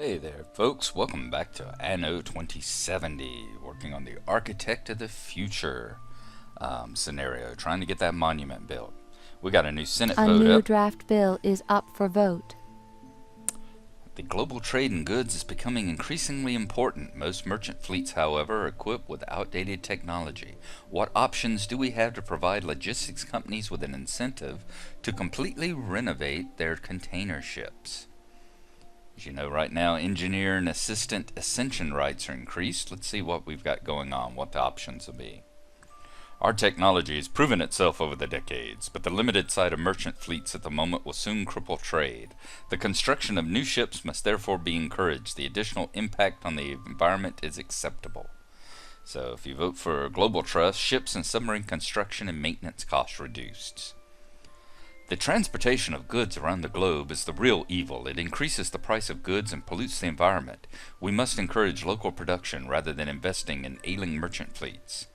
Hey there folks, welcome back to ANNO 2070, working on the Architect of the Future scenario, trying to get that monument built. We got a new Senate vote up. A new draft bill is up for vote. The global trade in goods is becoming increasingly important. Most merchant fleets, however, are equipped with outdated technology. What options do we have to provide logistics companies with an incentive to completely renovate their container ships? As you know, right now, engineer and assistant ascension rights are increased. Let's see what we've got going on, what the options will be. Our technology has proven itself over the decades, but the limited sight of merchant fleets at the moment will soon cripple trade. The construction of new ships must therefore be encouraged. The additional impact on the environment is acceptable. So if you vote for Global Trust, ships and submarine construction and maintenance costs reduced. The transportation of goods around the globe is the real evil. It increases the price of goods and pollutes the environment. We must encourage local production rather than investing in ailing merchant fleets.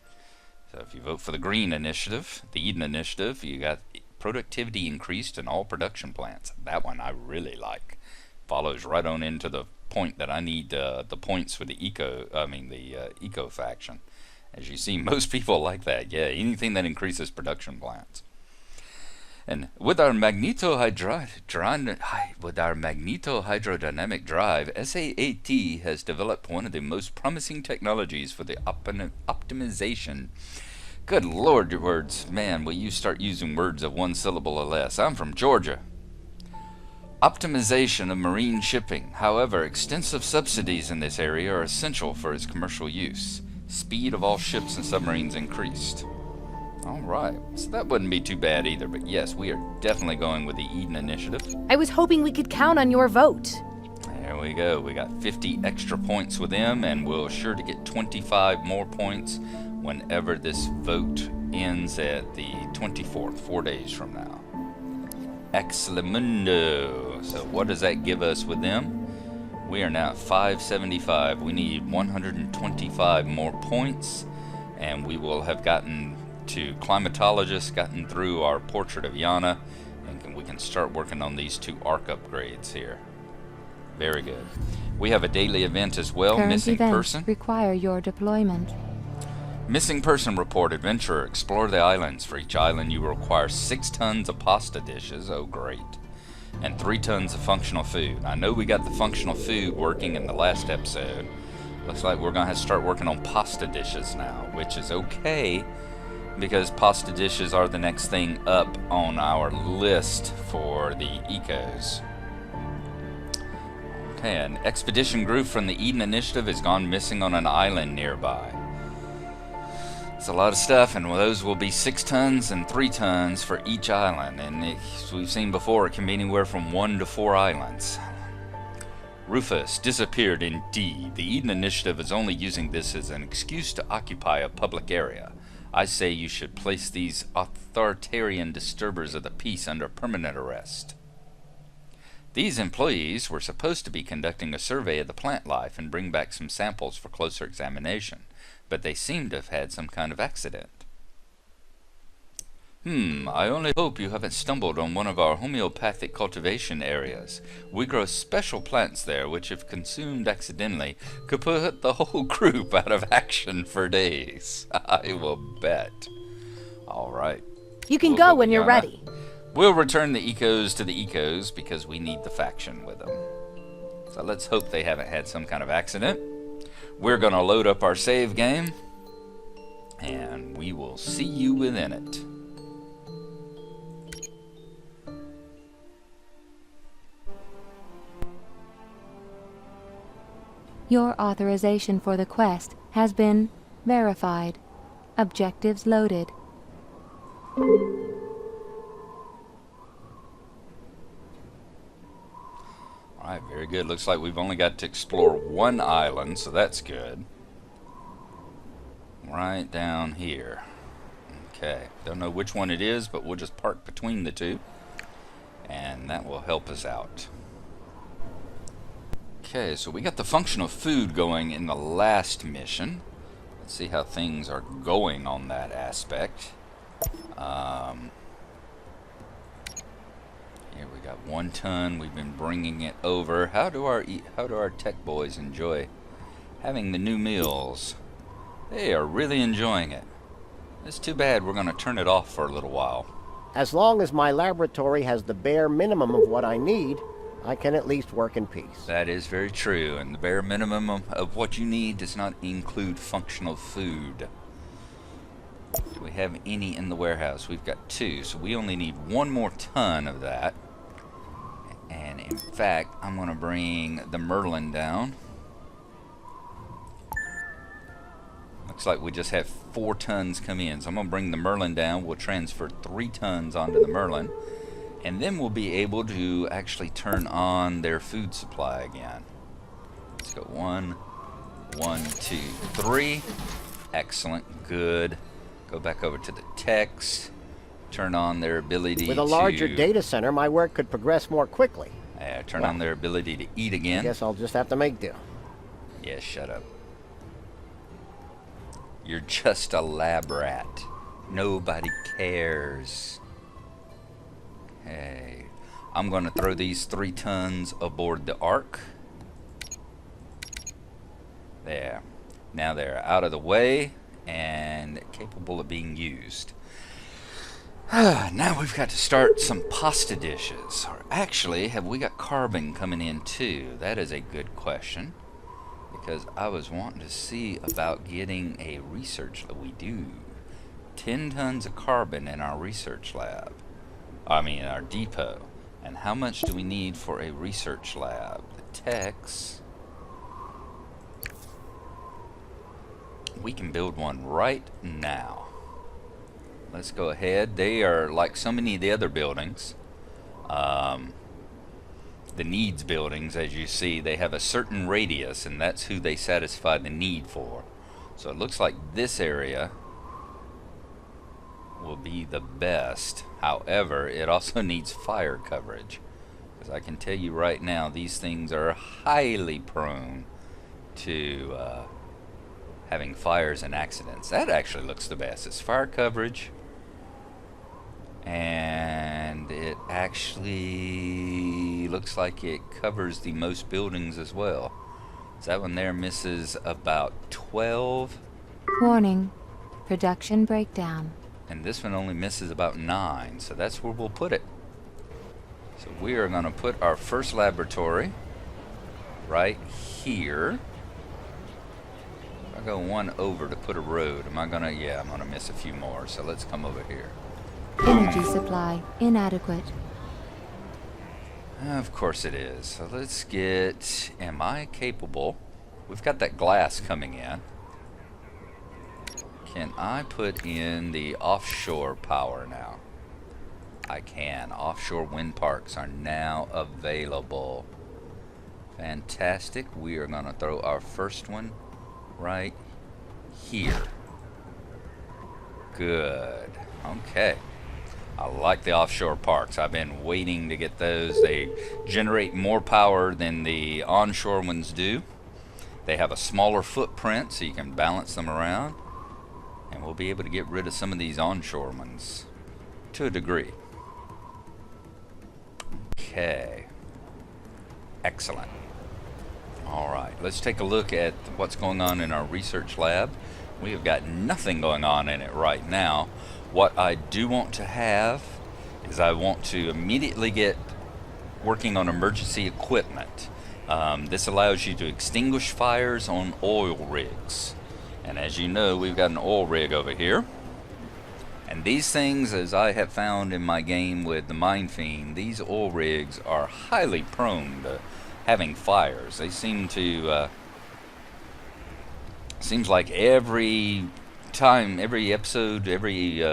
So if you vote for the Green Initiative, the Eden Initiative, you got productivity increased in all production plants. That one I really like. Follows right on into the point that I need the points for the eco faction. As you see, most people like that. Yeah, anything that increases production plants. And with our magnetohydrodynamic drive, SAAT has developed one of the most promising technologies for the optimization. Good Lord, your words. Man, will you start using words of one syllable or less. I'm from Georgia. Optimization of marine shipping. However, extensive subsidies in this area are essential for its commercial use. Speed of all ships and submarines increased. Alright, so that wouldn't be too bad either, but yes, we are definitely going with the Eden Initiative. I was hoping we could count on your vote. There we go, we got 50 extra points with them, and we're sure to get 25 more points whenever this vote ends at the 24th, 4 days from now. Excellent. So what does that give us with them? We are now at 575. We need 125 more points, and we will have gotten to climatologists, gotten through our portrait of Yana, and we can start working on these two arc upgrades here. Very good. We have a daily event as well. Current Missing events person. Require your deployment. Missing person report. Adventurer, explore the islands. For each island you will require 6 tons of pasta dishes. Oh great. And 3 tons of functional food. I know we got the functional food working in the last episode. Looks like we're gonna have to start working on pasta dishes now, which is okay, because pasta dishes are the next thing up on our list for the ecos. Okay, an expedition group from the Eden Initiative has gone missing on an island nearby. It's a lot of stuff, and those will be 6 tons and 3 tons for each island, and as we've seen before, it can be anywhere from 1 to 4 islands. Rufus disappeared indeed. The Eden Initiative is only using this as an excuse to occupy a public area. I say you should place these authoritarian disturbers of the peace under permanent arrest. These employees were supposed to be conducting a survey of the plant life and bring back some samples for closer examination, but they seem to have had some kind of accident. I only hope you haven't stumbled on one of our homeopathic cultivation areas. We grow special plants there which, if consumed accidentally, could put the whole group out of action for days. I will bet. Alright. You can go when you're ready. We'll return the ecos to the ecos because we need the faction with them. So let's hope they haven't had some kind of accident. We're going to load up our save game, and we will see you within it. Your authorization for the quest has been verified. Objectives loaded. Alright, very good. Looks like we've only got to explore 1 island, so that's good. Right down here. Okay, don't know which one it is, but we'll just park between the two, and that will help us out. Okay, so we got the functional food going in the last mission. Let's see how things are going on that aspect. Here we got 1 ton. We've been bringing it over. How do our tech boys enjoy having the new meals? They are really enjoying it. It's too bad we're going to turn it off for a little while. As long as my laboratory has the bare minimum of what I need, I can at least work in peace. That is very true, and the bare minimum of what you need does not include functional food. Do we have any in the warehouse? We've got 2, so we only need 1 more ton of that. And in fact, I'm going to bring the Merlin down. Looks like we just have 4 tons come in, so I'm going to bring the Merlin down. We'll transfer 3 tons onto the Merlin, and then we'll be able to actually turn on their food supply again. Let's go 1, 1, 2, 3. Excellent, good. Go back over to the techs, turn on their ability to... With a larger data center, my work could progress more quickly. Turn on their ability to eat again. I guess I'll just have to make do. Yeah, shut up. You're just a lab rat. Nobody cares. Hey, I'm going to throw these 3 tons aboard the Ark. There. Now they're out of the way and capable of being used. Now we've got to start some pasta dishes. Or actually, have we got carbon coming in too? That is a good question, because I was wanting to see about getting a research that we do. 10 tons of carbon in our research lab. I mean, our depot. And how much do we need for a research lab? The techs... We can build one right now. Let's go ahead. They are like so many of the other buildings. The needs buildings, as you see, they have a certain radius, and that's who they satisfy the need for. So it looks like this area will be the best. However, it also needs fire coverage, because I can tell you right now, these things are highly prone to having fires and accidents. That actually looks the best. It's fire coverage, and it actually looks like it covers the most buildings as well. So that one there misses about 12. Warning. Production breakdown. And this one only misses about 9. So that's where we'll put it. So we are going to put our first laboratory right here. If I go 1 over to put a road, am I going to... Yeah, I'm going to miss a few more. So let's come over here. Energy supply inadequate. Of course it is. So let's get... Am I capable? We've got that glass coming in. Can I put in the offshore power now? I can. Offshore wind parks are now available. Fantastic. We are going to throw our first one right here. Good. Okay. I like the offshore parks. I've been waiting to get those. They generate more power than the onshore ones do. They have a smaller footprint, so you can balance them around. And we'll be able to get rid of some of these onshore ones to a degree. Okay. Excellent. Alright, let's take a look at what's going on in our research lab. We have got nothing going on in it right now. What I do want to have is I want to immediately get working on emergency equipment. This allows you to extinguish fires on oil rigs. And as you know, we've got an oil rig over here. And these things, as I have found in my game with the Mine Fiend, these oil rigs are highly prone to having fires. They seem to... seems like every time, every episode, every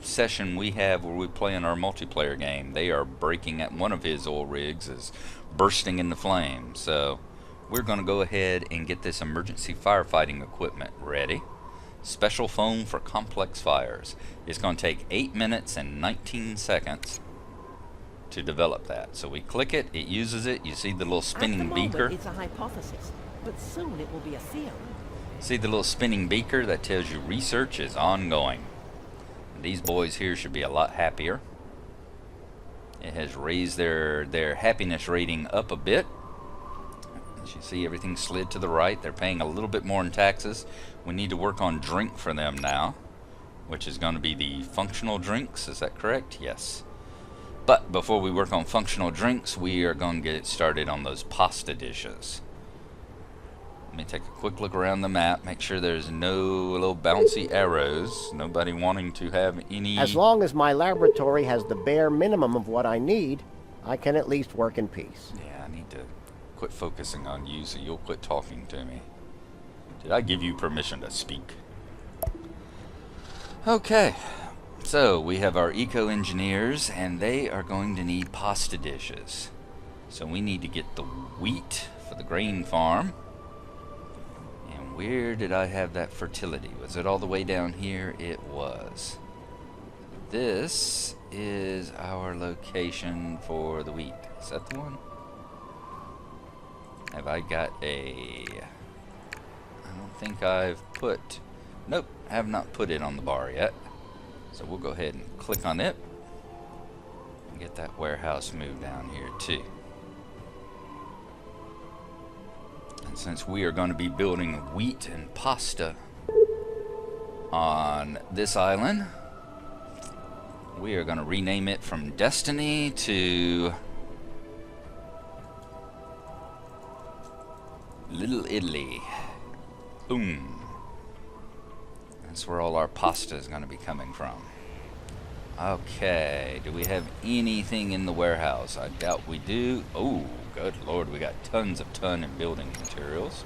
session we have where we play in our multiplayer game, they are breaking at one of his oil rigs is bursting into flames. So we're going to go ahead and get this emergency firefighting equipment ready. Special foam for complex fires. It's going to take 8 minutes and 19 seconds to develop that. So we click it, it uses it. You see the little spinning beaker. It's a hypothesis, but soon it will be a theory. See the little spinning beaker? That tells you research is ongoing. And these boys here should be a lot happier. It has raised their happiness rating up a bit. As you see, everything slid to the right. They're paying a little bit more in taxes. We need to work on drink for them now, which is going to be the functional drinks. Is that correct? Yes. But before we work on functional drinks, we are going to get started on those pasta dishes. Let me take a quick look around the map, make sure there's no little bouncy arrows, nobody wanting to have any... As long as my laboratory has the bare minimum of what I need, I can at least work in peace. Yeah, I need to quit focusing on you so you'll quit talking to me. Did I give you permission to speak? Okay, so we have our eco-engineers, and they are going to need pasta dishes. So we need to get the wheat for the grain farm. Where did I have that fertility? Was it all the way down here? It was. This is our location for the wheat. Is that the one? Have I got a... I don't think I've put... Nope, I have not put it on the bar yet. So we'll go ahead and click on it. And get that warehouse moved down here too. Since we are going to be building wheat and pasta on this island, we are going to rename it from Destiny to Little Italy. Boom. That's where all our pasta is going to be coming from. Okay, do we have anything in the warehouse? I doubt we do. Oh, good lord, we got tons of ton in building materials.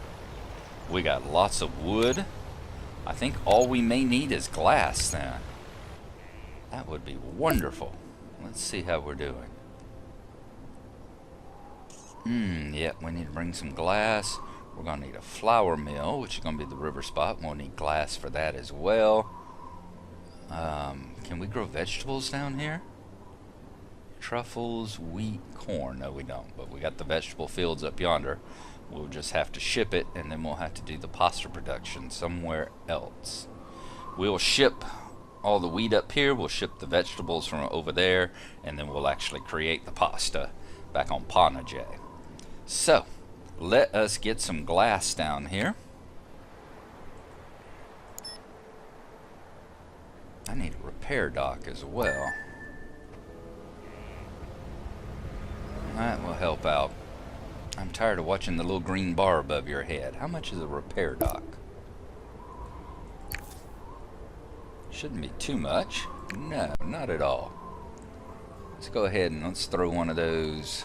We got lots of wood. I think all we may need is glass then. That would be wonderful. Let's see how we're doing. Yeah, we need to bring some glass. We're going to need a flour mill, which is going to be the river spot. We'll need glass for that as well. Can we grow vegetables down here? Truffles, wheat, corn. No, we don't. But we got the vegetable fields up yonder. We'll just have to ship it, and then we'll have to do the pasta production somewhere else. We'll ship all the wheat up here. We'll ship the vegetables from over there, and then we'll actually create the pasta back on Panage. So, let us get some glass down here. I need a repair dock as well. That will help out. I'm tired of watching the little green bar above your head. How much is a repair dock? Shouldn't be too much. No, not at all. Let's go ahead and let's throw one of those.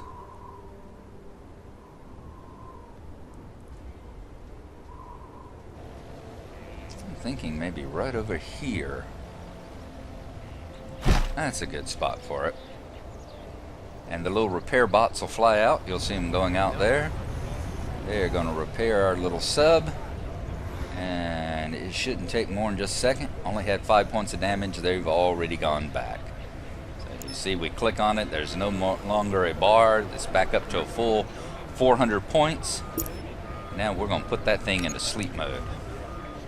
I'm thinking maybe right over here. That's a good spot for it. And the little repair bots will fly out. You'll see them going out there. They're going to repair our little sub. And it shouldn't take more than just a second. Only had 5 points of damage. They've already gone back. So you see, we click on it. There's no longer a bar. It's back up to a full 400 points. Now we're going to put that thing into sleep mode.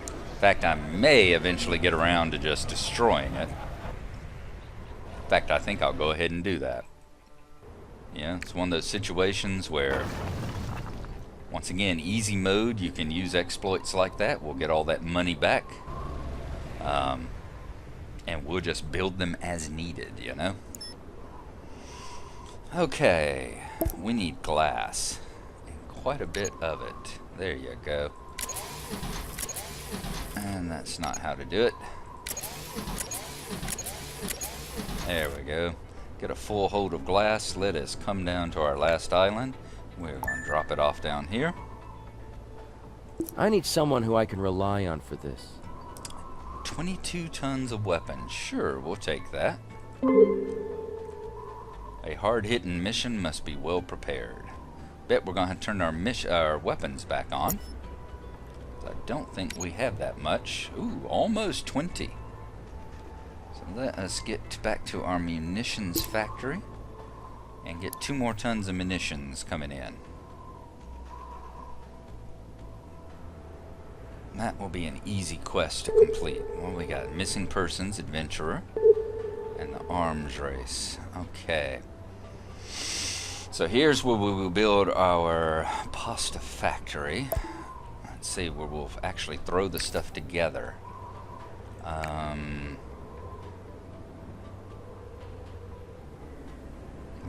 In fact, I may eventually get around to just destroying it. In fact, I think I'll go ahead and do that. Yeah, it's one of those situations where, once again, easy mode, you can use exploits like that. We'll get all that money back. And we'll just build them as needed, you know? Okay, we need glass. And quite a bit of it. There you go. And that's not how to do it. There we go. Get a full hold of glass. Let us come down to our last island. We're going to drop it off down here. I need someone who I can rely on for this. 22 tons of weapons. Sure, we'll take that. A hard-hitting mission must be well prepared. Bet we're going to have to turn our weapons back on. I don't think we have that much. Ooh, almost 20. So let us get back to our munitions factory and get 2 more tons of munitions coming in. That will be an easy quest to complete. Well, we got missing persons, adventurer, and the arms race. Okay. So here's where we will build our pasta factory. Let's see where we'll actually throw the stuff together.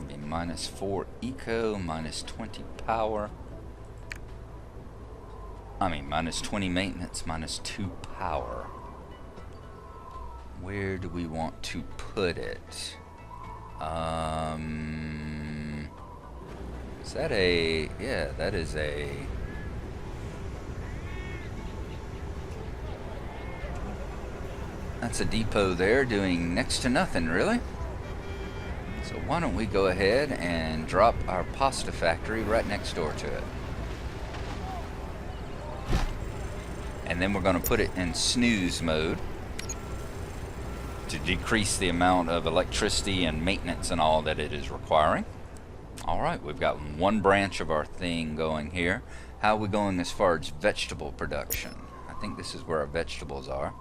Be -4 eco, -20 power. I mean, -20 maintenance, -2 power. Where do we want to put it? Is that a... yeah, that is a... that's a depot there doing next to nothing, really. So why don't we go ahead and drop our pasta factory right next door to it. And then we're going to put it in snooze mode to decrease the amount of electricity and maintenance and all that it is requiring. Alright, we've got one branch of our thing going here. How are we going as far as vegetable production? I think this is where our vegetables are.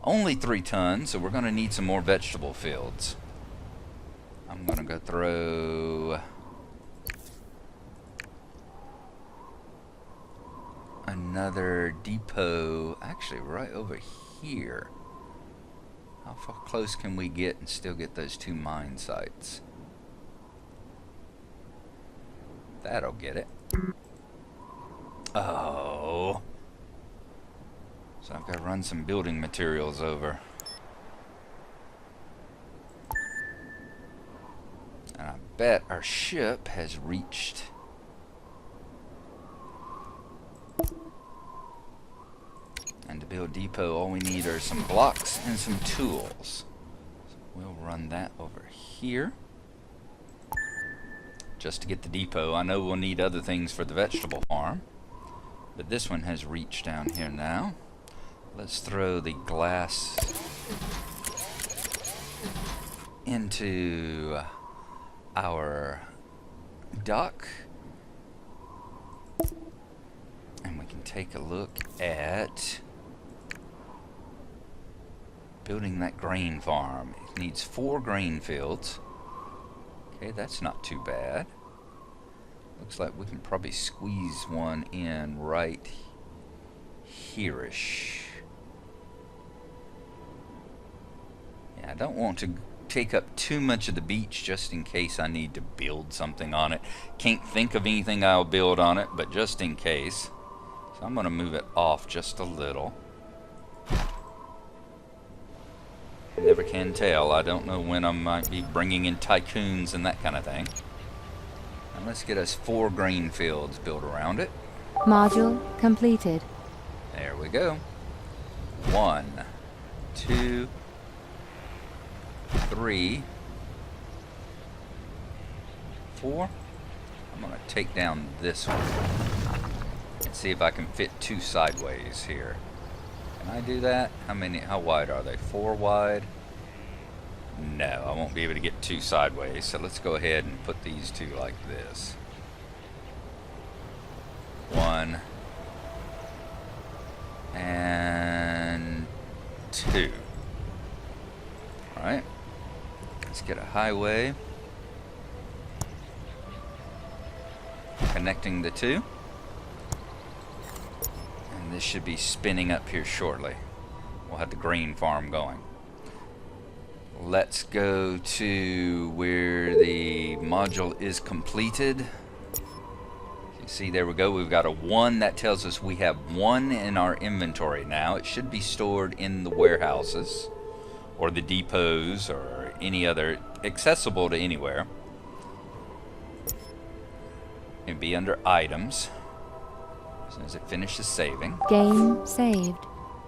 Only 3 tons, so we're going to need some more vegetable fields. I'm going to go throw another depot, actually right over here. How far close can we get and still get those 2 mine sites? That'll get it. Oh. So I've got to run some building materials over. And I bet our ship has reached... and to build depot, all we need are some blocks and some tools. So we'll run that over here. Just to get the depot. I know we'll need other things for the vegetable farm. But this one has reached down here now. Let's throw the glass into our dock. And we can take a look at building that grain farm. It needs 4 grain fields. Okay, that's not too bad. Looks like we can probably squeeze one in right here-ish. Yeah, I don't want to take up too much of the beach just in case I need to build something on it. Can't think of anything I'll build on it, but just in case. So I'm going to move it off just a little. Never can tell. I don't know when I might be bringing in tycoons and that kind of thing. And let's get us 4 grain fields built around it. Module completed. There we go. 1, 2, 3, 4. I'm going to take down this one and see if I can fit 2 sideways here. Can I do that? How wide are they? 4 wide? No, I won't be able to get 2 sideways, so let's go ahead and put these 2 like this. 1 and 2. Alright, let's get a highway connecting the 2. And this should be spinning up here shortly. We'll have the grain farm going. Let's go to where the module is completed. You see, there we go. We've got a 1. That tells us we have 1 in our inventory now. It should be stored in the warehouses or the depots or any other, accessible to anywhere. It'd be under items as soon as it finishes saving. Game saved.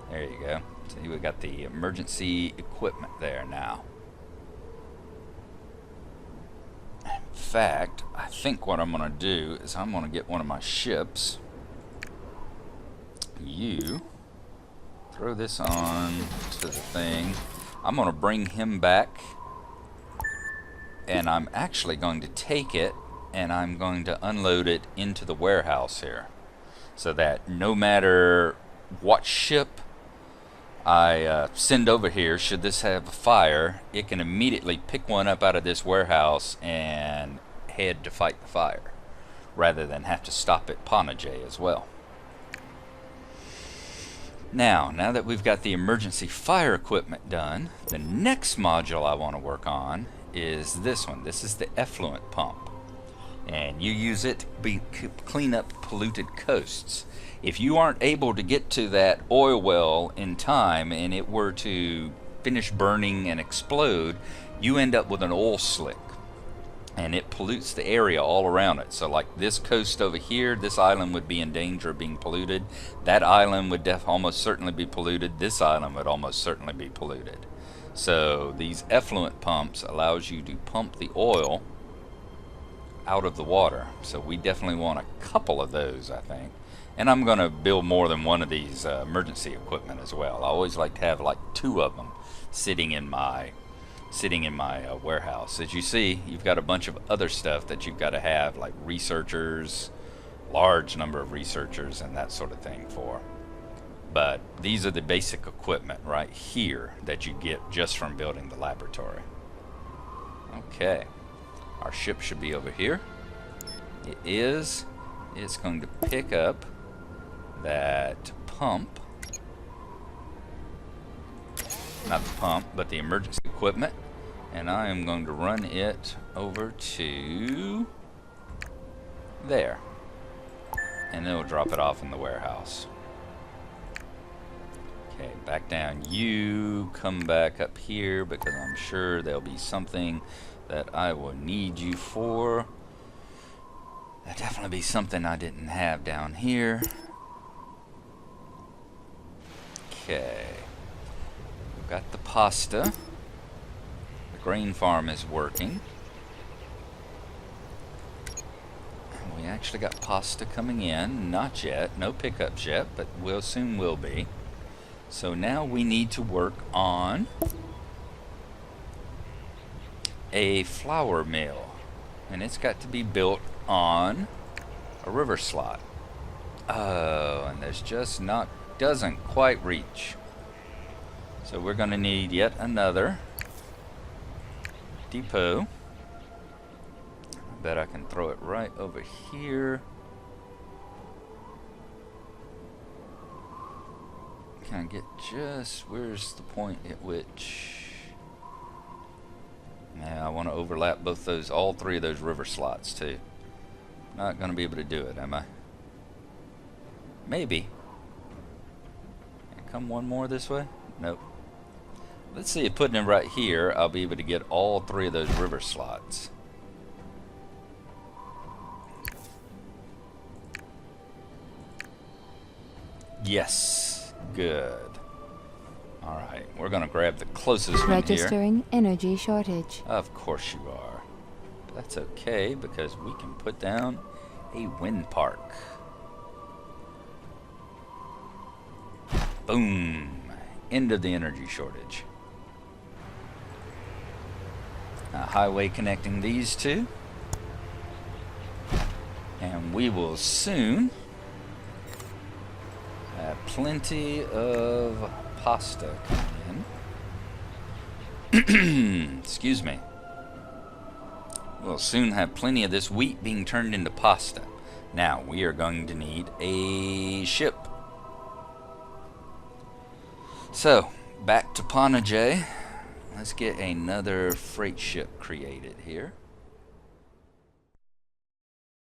There you go. See, we got the emergency equipment there now. In fact, I think what I'm going to do is I'm going to get one of my ships. You throw this on to the thing. I'm going to bring him back, and I'm actually going to take it and I'm going to unload it into the warehouse here, so that no matter what ship I send over here, should this have a fire, it can immediately pick one up out of this warehouse and head to fight the fire, rather than have to stop at Panajay as well. Now that we've got the emergency fire equipment done, the next module I want to work on is this one. This is the effluent pump. And you use it to clean up polluted coasts. If you aren't able to get to that oil well in time and it were to finish burning and explode, you end up with an oil slick. And it pollutes the area all around it. So like this coast over here, this island would be in danger of being polluted. That island would almost certainly be polluted. This island would almost certainly be polluted. So these effluent pumps allows you to pump the oil out of the water. So we definitely want a couple of those, I think. And I'm going to build more than one of these emergency equipment as well. I always like to have like 2 of them sitting in my warehouse. As you see, you've got a bunch of other stuff that you've got to have, like researchers, large number of researchers and that sort of thing for. But these are the basic equipment right here that you get just from building the laboratory. Okay, our ship should be over here. It is. It's going to pick up that pump. Not the pump, but the emergency equipment. And I am going to run it over to there. And then we'll drop it off in the warehouse. Okay, back down. You come back up here because I'm sure there'll be something that I will need you for. That'll definitely be something I didn't have down here. Okay. We've got the pasta. The grain farm is working. And we actually got pasta coming in. Not yet. No pickups yet, but soon will be. So now we need to work on a flour mill. And it's got to be built on a river slot. Oh, and there's just doesn't quite reach. So we're going to need yet another depot. I bet I can throw it right over here. Can I get where's the point at which... Now I want to overlap all 3 of those river slots too. Not going to be able to do it, am I? Maybe. Can I come one more this way? Nope. Let's see if putting it right here, I'll be able to get all 3 of those river slots. Yes. Good. Alright, we're going to grab the closest one here. Registering energy shortage. Of course you are. That's okay, because we can put down a wind park. Boom. End of the energy shortage. A highway connecting these 2. And we will soon have plenty of pasta coming in. Excuse me. We'll soon have plenty of this wheat being turned into pasta. Now, we are going to need a ship. So, back to Panajay. Let's get another freight ship created here.